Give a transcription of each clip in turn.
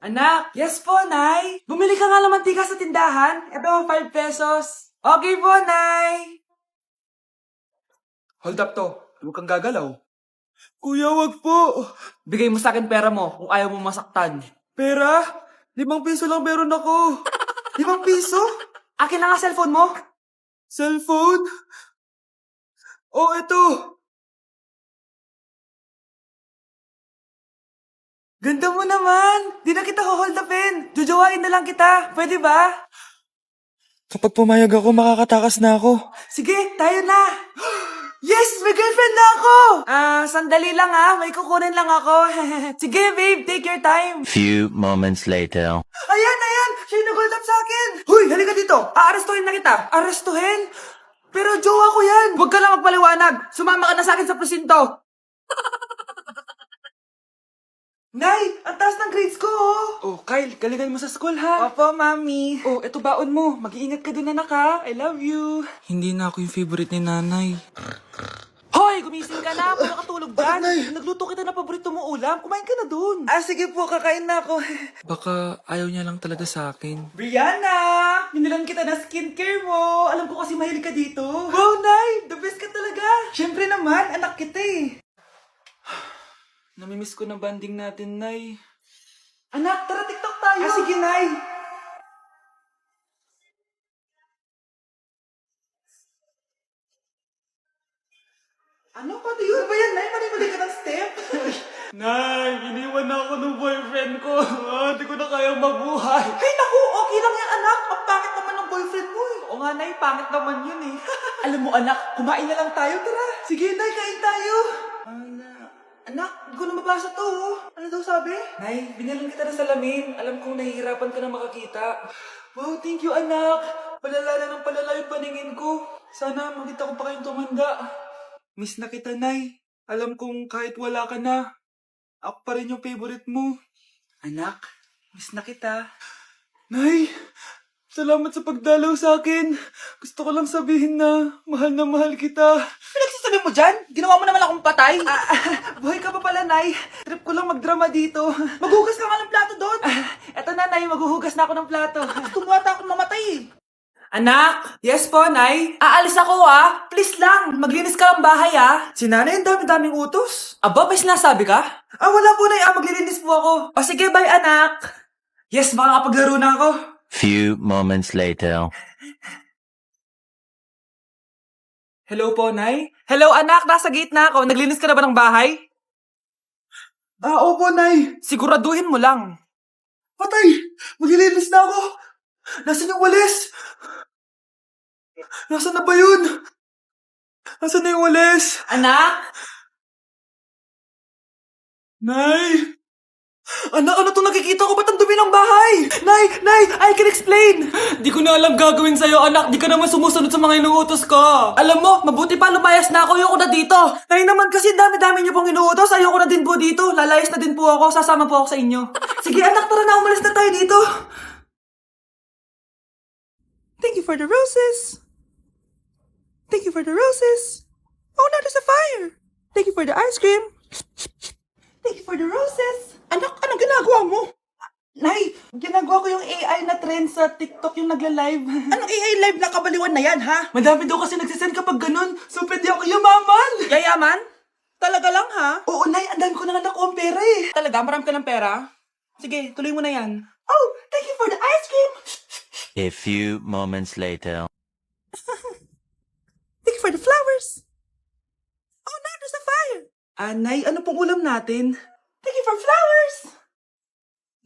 Anak, yes po, Nay. Bumili ka nga ng mantika sa tindahan. Ito, 5 pesos. Okay po, Nay. Hold up to. Huwag kang gagalaw. Kuya, wag po. Bigay mo sa akin pera mo kung ayaw mo masaktan. Pera? 5 piso lang meron ako. 5 piso? Akin na nga cellphone mo. Cellphone? Oh, ito. Ganda mo naman! Di na kita hold upin! Jujuwain na lang kita! Pwede ba? Kapag pumayag ako, makakatakas na ako. Sige, tayo na! Yes! May girlfriend na ako! Sandali lang may kukunin lang ako. Sige, babe, take your time. Few moments later. Ayan! Siya yung nag-hold up sa akin! Huy, halika dito! Aarestuhin na kita! Arestuhin? Pero jowa ko yan! Huwag ka lang magpaliwanag! Sumama ka na sa akin sa presinto! Nay, ang taas ng grades ko, Oh, Kyle, galingan mo sa school, ha? Opo, mami. Oh, eto baon mo. Mag-iingat ka dun, anak, ha? I love you. Hindi na ako yung favorite ni nanay. Hoy, gumising ka na. Puro katulog dyan. Nagluto kita na paborito mo ulam. Kumain ka na dun. Sige po, kakain na ako. Baka ayaw niya lang talaga sa akin. Brianna! Binilan kita na skincare mo. Alam ko kasi mahilig ka dito. Wow, Nay! The best ka talaga. Siyempre naman, anak kita eh. Namimiss ko na banding natin, Nay. Anak, tara TikTok tayo! Sige, Nay! Ano? Pati yun ba yan, Nay? Mali-mali ka ng step? Nay, iniwan na ako ng boyfriend ko. Hindi ko na kayang mabuhay. Ay, naku! Okay lang yan, anak. Ang pangit naman ng boyfriend mo eh. Oo nga, Nay. Pangit naman yun eh. Alam mo, anak, kumain na lang tayo. Tara. Sige, Nay, kain tayo. Anak, hindi ko na mabasa to, Ano daw sabi? Nay, binalan kita ng salamin. Alam kong nahihirapan ka na makakita. Wow, thank you, anak. Palala na ng palala yung paningin ko. Sana makita ko pa kayong tumanda. Miss na kita, Nay. Alam kong kahit wala ka na, ako pa rin yung favorite mo. Anak, miss na kita. Nay, salamat sa pagdalaw sa akin. Gusto ko lang sabihin na mahal kita. Pinagsasabi mo dyan? Ginawa mo naman akong patay. Buhay ka pa pala, Nay. Trip ko lang magdrama dito. Maghugas ka nga ng plato doon. Eto na, Nay. Maghuhugas na ako ng plato. Tumata akong mamatay eh. Anak! Yes po, Nay. Aalis ako, Please lang. Maglinis ka ng bahay, Si nanay, ang dami-daming utos. Aba, may sinasabi ka? Wala po, Nay. Maglilinis po ako. O sige, bye, anak. Yes, makakapaglaro na ako. Few moments later. Hello po, Nay? Hello, anak. Nasa gate na ako. Naglinis ka na ba ng bahay? Opo, Nay. Siguraduhin mo lang. Patay! Maglilinis na ako. Nasaan yung walis? Nasaan na ba yun? Nasaan na yung walis? Anak? Nay! Anak, ano itong nakikita ko? Ba't ang dumi ng bahay? Nay! I can explain! Di ko na alam gagawin sa'yo, anak. Di ka naman sumusunod sa mga inuutos ko. Alam mo, mabuti pa lumayas na ako. Ayoko na dito. Nay naman kasi dami-dami niyo pong inuutos. Ayoko na din po dito. Lalayas na din po ako. Sasama po ako sa inyo. Sige, anak, tara na. Umalis na tayo dito. Thank you for the roses. Thank you for the roses. Oh, now there's a fire. Thank you for the ice cream. Thank you for the roses. Anak, anong ginagawa mo? Nay, ginagawa ko yung AI na trend sa TikTok yung nagla-live. Anong AI live na kabaliwan na yan, ha? Madami daw kasi nagsisend kapag ganun. So, pwede ako yumaman. Yayaman? Talaga lang, ha? Oo, Nay, ang dami ko na nga nakuha ang pera eh. Talaga? Marami ka ng pera? Sige, tuloy mo na yan. Oh, thank you for the ice cream. A few moments later. Thank you for the flowers. Oh, now there's a fire. Nay, ano pong ulam natin? Thank you for flowers.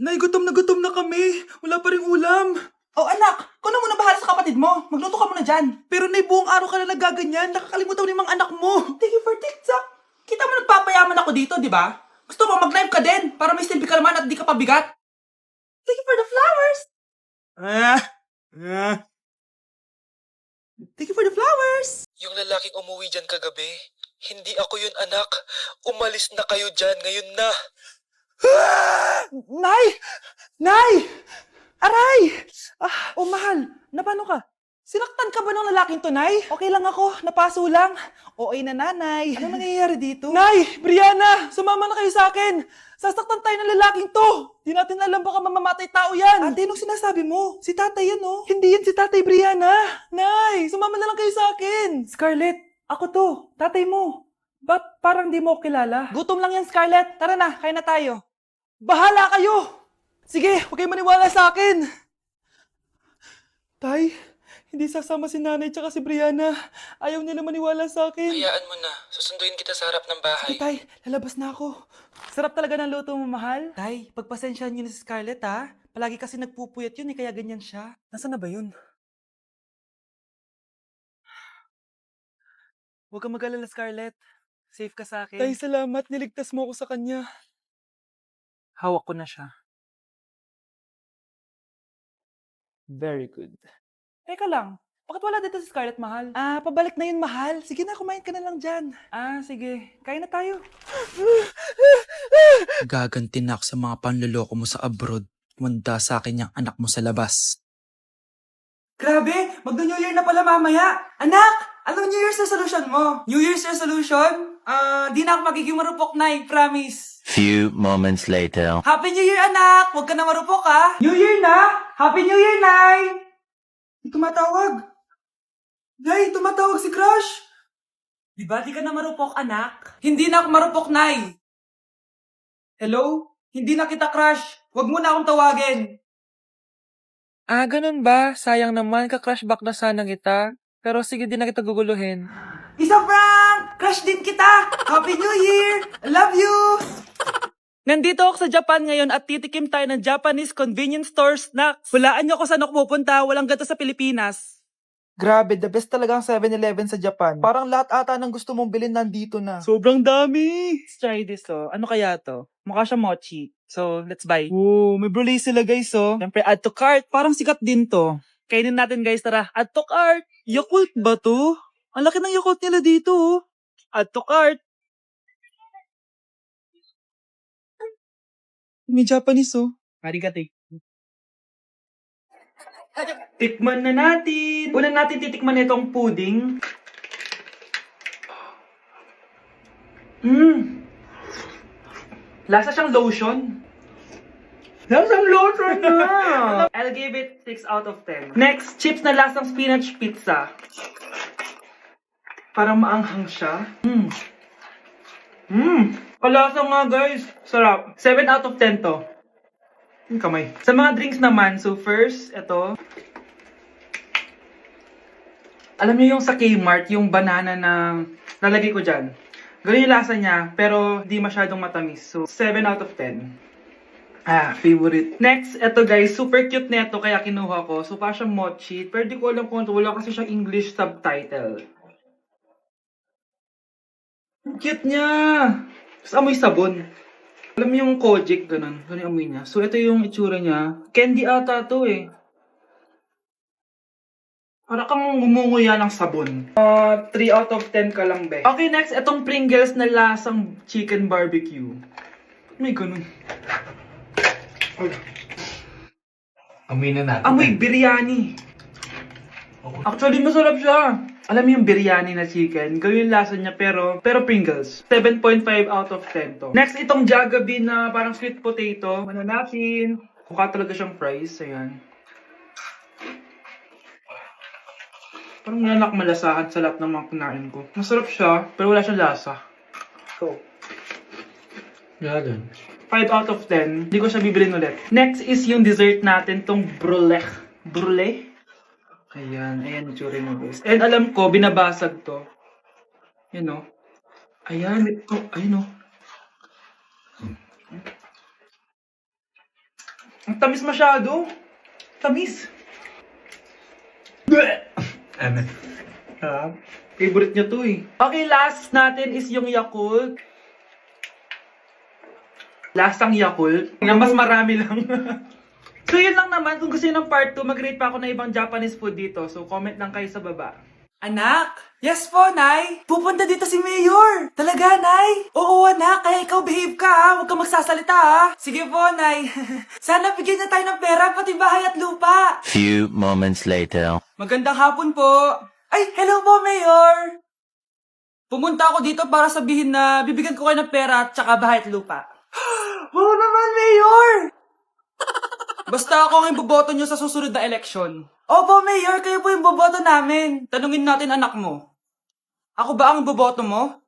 Nay, gutom na kami. Wala pa ring ulam. Oh, anak, kung muna bahala sa kapatid mo. Magluto ka muna dyan. Pero Nay, buong araw ka na nagaganyan. Nakakalimutan mo yung mga anak mo. Thank you for TikTok. Kita mo nagpapayaman ako dito, di ba? Gusto mo mag-live ka din para may silbi ka naman at di ka pabigat. Thank you for the flowers. Thank you for the flowers. Yung lalaking umuwi dyan kagabi, hindi ako yun, anak. Umalis na kayo dyan ngayon na. Nay! Nay! Aray! Oh, mahal. Napano ka? Sinaktan ka ba ng lalaking to, Nay? Okay lang ako, napaso lang. Okay na, nanay. Ano nangyayari dito? Nay! Brianna! Sumama na kayo sa akin! Sasaktan tayo ng lalaking to! Di natin alam baka mamamatay tao yan! Ate, anong sinasabi mo? Si tatay yan, oh. Hindi yan si tatay, Brianna! Nay! Sumama na lang kayo sa akin! Scarlett, ako to. Tatay mo. Ba't parang di mo ako kilala? Gutom lang yan, Scarlett. Tara na, kain na tayo. Bahala kayo! Sige, huwag kayong maniwala sa akin! Tay, hindi sasama si nanay tsaka si Brianna. Ayaw nila maniwala sa akin. Hayaan mo na. Susunduin kita sa harap ng bahay. Sige, Tay, lalabas na ako. Sarap talaga ng luto mo, mahal. Tay, pagpasensyahan niyo na si Scarlett, ha? Palagi kasi nagpupuyat yun, kaya ganyan siya. Nasaan na ba yun? Huwag kang mag-alala, Scarlett. Safe ka sa akin. Tay, salamat. Niligtas mo ako sa kanya. Hawak ko na siya. Very good. Teka lang, bakit wala dito si Scarlett, mahal? Pabalik na yun, mahal. Sige na, kumain ka na lang dyan. Sige. Kain na tayo. Gaganti na ako sa mga panloloko mo sa abroad. Manda sa akin yung anak mo sa labas. Grabe, magno-New Year na pala mamaya. Anak, anong New Year's resolution mo? New Year's resolution? Di na ako magiging marupok, Nay, promise. Few moments later. Happy New Year, anak! Huwag ka na marupok, ha? New Year na! Happy New Year, Nay! Tumatawag. Nay, tumatawag si Crush. Di ba di ka na marupok, anak? Hindi na ako marupok, Nay. Hello? Hindi na kita crush. Huwag mo na akong tawagin. Ganun ba? Sayang naman, ka-crush back na sana kita. Pero sige, di na kita guguluhin. Isa prank! Crush din kita! Happy New Year! I love you! Nandito ako sa Japan ngayon at titikim tayo ng Japanese convenience store snacks. Hulaan niyo kung saan ako pupunta, walang ganito sa Pilipinas. Grabe, the best talaga ang 7-Eleven sa Japan. Parang lahat ata ng gusto mong bilhin nandito na. Sobrang dami! Let's try this, oh. Ano kaya to? Mukha siya mochi. So, let's buy. Oh, may brulee sila, guys, oh. Siyempre, add to cart. Parang sikat din to. Kainin natin, guys, tara. Add to cart. Yakult ba to? Ang laki ng Yakult nila dito, oh. Add to cart. May Japanese, oh. Arigato. Tikman na natin. Una natin titikman itong pudding. Lasa siyang lotion. Lasang lotion na! I'll give it 6 out of 10. Next, chips na lasang spinach pizza. Parang maanghang siya. Kalasa nga, guys. Sarap. 7 out of 10 to. Yung kamay. Sa mga drinks naman, so first, ito. Alam niyo yung sa Kmart, yung banana na nalagay ko dyan. Ganun yung lasa niya, pero di masyadong matamis. So, 7 out of 10. Favorite. Next, ito guys, super cute na ito, kaya kinuha ko. So, parang siyang mochi. Pero di ko alam kung ito, wala kasi siyang English subtitle. Ang cute niya! Tapos amoy sabon. Alam mo yung Kojic, ganun. Ganun yung amoy niya. So, ito yung itsura niya. Candy ata to eh. Para kang gumunguya ng sabon. 3 out of 10 ka lang, be. Okay, next. Itong Pringles na lasang chicken barbecue. May ganun. Amoy na natin. Amoy biryani. Actually, masarap siya. Alam mo yung biryani na chicken, gawin yung lasa niya pero Pringles. 7.5 out of 10 to. Next, itong Jollibee na parang sweet potato. Ano natin? Mukha talaga siyang fries. Ayan. Parang nanak malasahan sa lahat ng mga kinain ko. Masarap siya, pero wala siyang lasa. So, Yan. 5 out of 10. Hindi ko siya bibilin ulit. Next is yung dessert natin, tong brulee. Brulee? Ayan yung tsura mo guys. And alam ko, binabasag to. Yun o. Ayan, ayun o. Ang tamis masyado. Tamis. Ano? Favorite niya to eh. Okay, last natin is yung Yakult. Lasang Yakult. Na mas marami lang. So yun lang naman. Kung gusto nyo ng part 2, mag-rate pa ako ng ibang Japanese food dito. So comment lang kayo sa baba. Anak? Yes po, Nay. Pupunta dito si Mayor. Talaga, Nay? Oo, anak. Kaya ikaw behave ka, ha? Huwag kang magsasalita, ha? Sige po, Nay. Sana bigyan niya tayo ng pera, pati bahay at lupa. Few moments later. Magandang hapon po. Ay, hello po, Mayor. Pumunta ako dito para sabihin na bibigyan ko kayo ng pera at tsaka bahay at lupa. Wow naman, Mayor! Basta ako ang iboboto nyo sa susunod na eleksyon. Opo, Mayor, kayo po yung boboto namin. Tanungin natin anak mo. Ako ba ang boboto mo?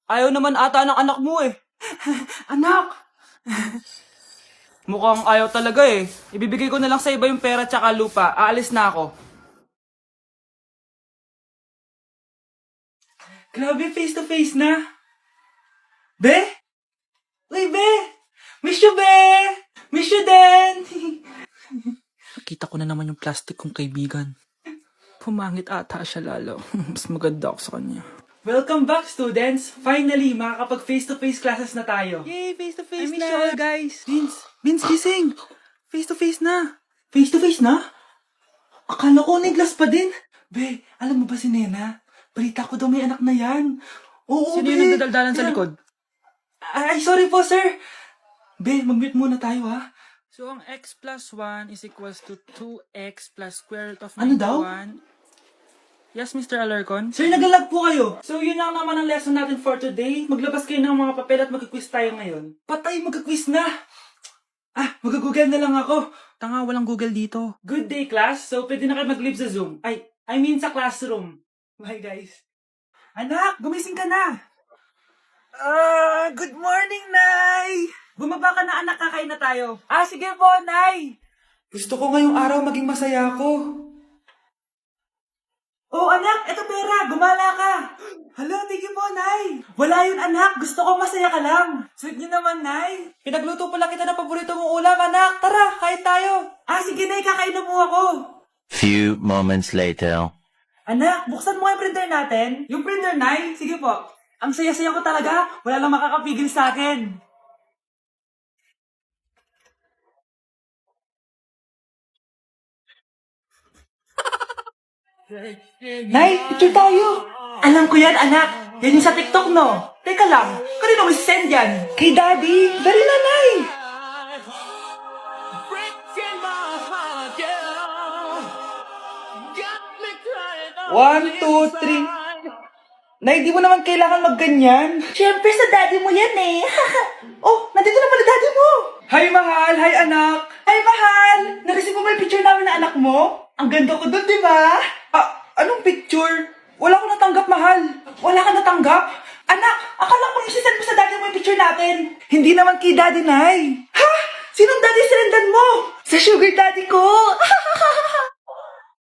Ayaw naman ata ng anak mo eh. Anak! Mukhang ayaw talaga eh. Ibibigay ko na lang sa iba yung pera tsaka lupa. Aalis na ako. Grabe, face to face na. Be? Uy, Be! Miss you, Be! Miss you din! Nakita ko na naman yung plastic kong kaibigan. Pumangit ata siya lalo. Mas maganda ako sa kanya. Welcome back, students! Finally, makakapag face-to-face classes na tayo. Yay, face-to-face I miss na. you all, guys! Vince, gising! Face-to-face na! Face-to-face na? Akala ko neglas pa din. Be, alam mo ba si Nena? Balita ko daw may anak na yan. Oo, Sino Be. yung nagdadaldalan sa Kaya- likod? Ay, sorry po, sir. Be, mag-mute muna tayo, ha? So, ang x plus 1 is equals to 2x plus square root of 91. Ano daw? Yes, Mr. Alarcon? Sir, nagalag po kayo. So, yun lang naman ang lesson natin for today. Maglabas kayo ng mga papel at mag-quiz tayo ngayon. Patay, mag-quiz na. Mag-google na lang ako. Tanga, walang Google dito. Good day, class. So, pwede na kayo mag-leave sa Zoom. I mean sa classroom. Bye, guys. Anak, gumising ka na. Good morning, Nay. Bumaba ka na, anak. Kakain na tayo. Sige po, Nay. Gusto ko ngayong araw maging masaya ako. Oh, anak, eto pera. Gumala ka. Hala, thank you po, Nay. Wala yun, anak. Gusto ko masaya ka lang. Sweet niyo naman, Nay. Pinagluto pala kita ng paborito mong ulam, anak. Tara, kain tayo. Sige, Nay. Kakain na po ako. Few moments later. Anak, buksan mo yung printer natin. Yung printer, Nay? Sige po. Ang saya-saya ko talaga. Wala lang makakapigil sa akin. Nay, picture tayo. Alam ko yan, anak. Yan yung sa TikTok, no? Teka lang, kanino mo send yan? Kay Daddy. Dali na, Nay. 1, 2, 3. Nay, di mo naman kailangan magganyan. Siyempre, sa daddy mo yan eh. Oh, nandito na pala daddy mo. Hi, mahal. Hi, anak. Hi, mahal. Nareceive mo ba yung picture namin na anak mo? Ang ganda ko doon, di ba? Anong picture? Wala ko natanggap, mahal. Wala ka natanggap? Anak, akala ko isisend mo sa daddy mo yung picture natin. Hindi naman kay daddy, Nay. Ha? Sinong daddy sinendan mo? Sa sugar daddy ko.